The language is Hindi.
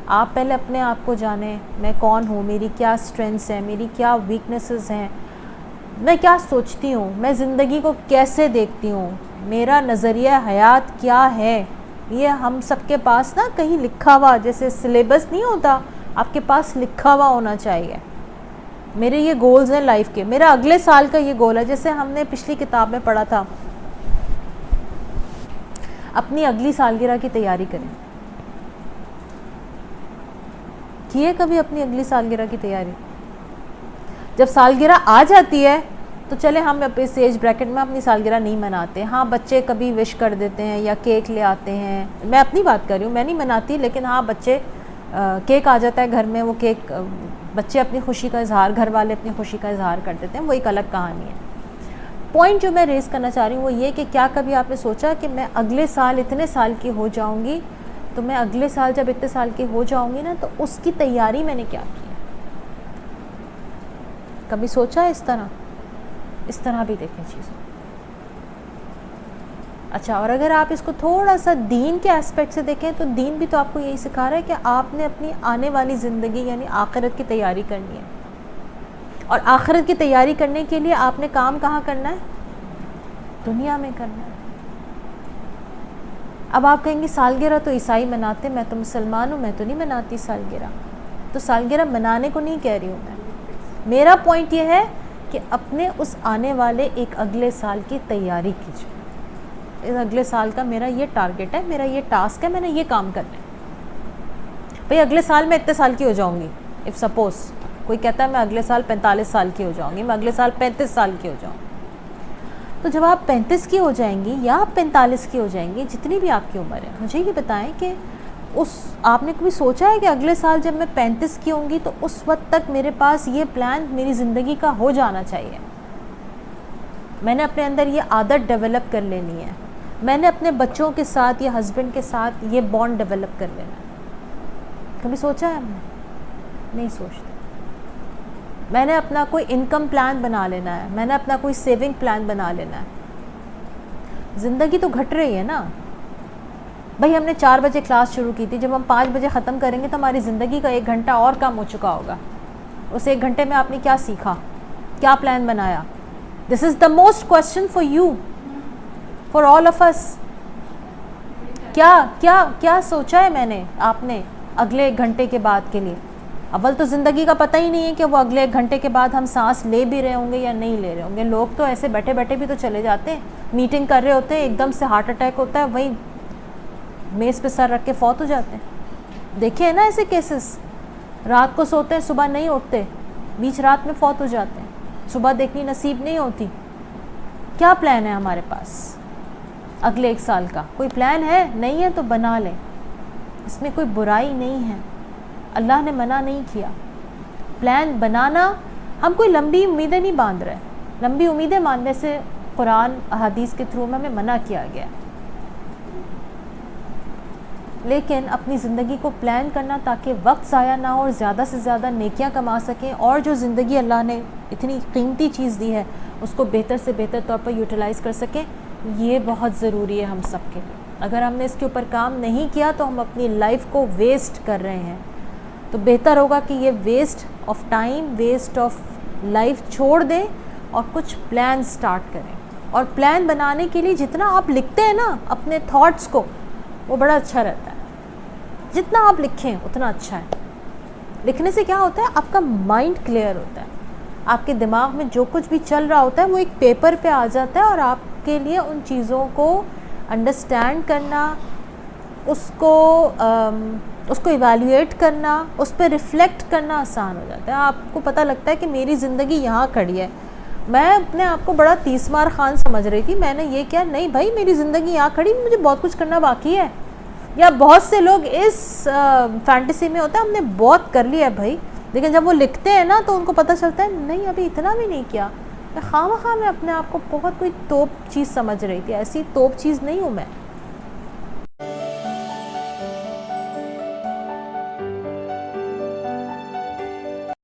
आप पहले अपने आप को जानें, मैं कौन हूँ, मेरी क्या स्ट्रेंथ्स हैं, मेरी क्या वीकनेसेस हैं, मैं क्या सोचती हूँ, मैं ज़िंदगी को कैसे देखती हूँ, मेरा नज़रिया हयात क्या है। ये हम सबके पास ना कहीं लिखा हुआ, जैसे सिलेबस नहीं होता, आपके पास लिखा हुआ होना चाहिए। मेरे ये गोल्स हैं लाइफ के, मेरा अगले साल का ये गोल है। जैसे हमने पिछली किताब में पढ़ा था, अपनी अगली सालगिरह की तैयारी करें। किए कभी अपनी अगली सालगिरह की तैयारी? जब सालगिरह आ जाती है तो चले हम इस एज ब्रैकेट में अपनी सालगिरह नहीं मनाते। हाँ, बच्चे कभी विश कर देते हैं या केक ले आते हैं, मैं अपनी बात कर रही हूँ, मैं नहीं मनाती, लेकिन हाँ बच्चे केक आ जाता है घर में, वो केक बच्चे अपनी खुशी का इजहार, घर वाले अपनी खुशी का इजहार कर देते हैं, वो एक अलग कहानी है। पॉइंट जो मैं रेज़ करना चाह रही हूँ वो ये कि क्या कभी आपने सोचा कि मैं अगले साल इतने साल की हो जाऊँगी, तो मैं अगले साल जब इतने साल की हो जाऊँगी ना, तो उसकी तैयारी मैंने क्या की है? कभी सोचा है इस तरह भी देखें चीज़ों। अच्छा, और अगर आप इसको थोड़ा सा दीन के एस्पेक्ट से देखें तो दीन भी तो आपको यही सिखा रहा है कि आपने अपनी आने वाली ज़िंदगी यानी आखिरत की तैयारी करनी है। और आखिरत की तैयारी करने के लिए आपने काम कहाँ करना है? दुनिया में करना है। अब आप कहेंगे सालगिरह तो ईसाई मनाते, मैं तो मुसलमान हूँ, मैं तो नहीं मनाती सालगिरह। तो सालगिरह मनाने को नहीं कह रही हूँ मैं, मेरा पॉइंट ये है कि अपने उस आने वाले एक अगले साल की तैयारी कीजिए। इस अगले साल का मेरा ये टारगेट है, मेरा ये टास्क है, मैंने ये काम करना है। भाई अगले साल मैं इतने साल की हो जाऊंगी, इफ़ सपोज़ कोई कहता है मैं अगले साल 45 साल की हो जाऊंगी, मैं अगले साल 35 साल की हो जाऊंगी, तो जब आप 35 की हो जाएंगी या आप 45 की हो जाएंगी, जितनी भी आपकी उम्र है, मुझे ये बताएं कि आपने कभी सोचा है कि अगले साल जब मैं 35 की होंगी तो उस वक्त तक मेरे पास ये प्लान मेरी ज़िंदगी का हो जाना चाहिए। मैंने अपने अंदर ये आदत डेवलप कर लेनी है, मैंने अपने बच्चों के साथ या हस्बैंड के साथ ये बॉन्ड डेवलप कर लेना है। कभी सोचा है हमने? नहीं सोचते। मैंने अपना कोई इनकम प्लान बना लेना है, मैंने अपना कोई सेविंग प्लान बना लेना है। ज़िंदगी तो घट रही है ना भाई। हमने 4 बजे क्लास शुरू की थी, जब हम 5 बजे ख़त्म करेंगे तो हमारी ज़िंदगी का 1 घंटा और कम हो चुका होगा। उस 1 घंटे में आपने क्या सीखा, क्या प्लान बनाया? This is the most question for you, for all of us. क्या क्या क्या सोचा है मैंने, आपने अगले 1 घंटे के बाद के लिए? अव्वल तो ज़िंदगी का पता ही नहीं है कि वो अगले 1 घंटे के बाद हम सांस ले भी रहे होंगे या नहीं ले रहे होंगे। लोग तो ऐसे बैठे बैठे भी तो चले जाते हैं, मीटिंग कर रहे होते हैं, एकदम से हार्ट अटैक होता है, वहीं मेज़ पे सर रख के फौत हो जाते हैं। देखे हैं ना ऐसे केसेस? रात को सोते हैं, सुबह नहीं उठते, बीच रात में फौत हो जाते हैं, सुबह देखनी नसीब नहीं होती। क्या प्लान है हमारे पास अगले 1 साल का? कोई प्लान है? नहीं है तो बना लें, इसमें कोई बुराई नहीं है, अल्लाह ने मना नहीं किया। प्लान बनाना, हम कोई लंबी उम्मीदें नहीं बांध रहे। लंबी उम्मीदें बांधने से कुरान अहादीस के थ्रू में हमें मना किया गया। लेकिन अपनी ज़िंदगी को प्लान करना ताकि वक्त ज़ाया ना हो और ज़्यादा से ज़्यादा नेकियां कमा सकें, और जो ज़िंदगी अल्लाह ने इतनी कीमती चीज़ दी है उसको बेहतर से बेहतर तौर पर यूटिलाइज़ कर सकें, ये बहुत ज़रूरी है हम सब के लिए। अगर हमने इसके ऊपर काम नहीं किया तो हम अपनी लाइफ को वेस्ट कर रहे हैं। तो बेहतर होगा कि ये waste of time, waste of life छोड़ दें और कुछ प्लान स्टार्ट करें। और प्लान बनाने के लिए जितना आप लिखते हैं ना अपने थॉट्स को, वो बड़ा अच्छा रहता है। जितना आप लिखें उतना अच्छा है। लिखने से क्या होता है, आपका माइंड क्लियर होता है, आपके दिमाग में जो कुछ भी चल रहा होता है वो एक पेपर पे आ जाता है, और आपके लिए उन चीज़ों को अंडरस्टैंड करना, उसको इवैल्यूएट करना, उस पर रिफ़्लेक्ट करना आसान हो जाता है। आपको पता लगता है कि मेरी ज़िंदगी यहाँ खड़ी है। मैं अपने आप को बड़ा 30 मार खान समझ रही थी, मैंने ये किया, नहीं भाई मेरी ज़िंदगी यहाँ खड़ी, मुझे बहुत कुछ करना बाकी है। या बहुत से लोग इस फैंटेसी में होता है हमने बहुत कर लिया है भाई, लेकिन जब वो लिखते हैं ना तो उनको पता चलता है नहीं अभी इतना भी नहीं किया। मैं खामखा मैं अपने आप को बहुत कोई तोप चीज़ समझ रही थी, ऐसी तोप चीज़ नहीं हूँ मैं।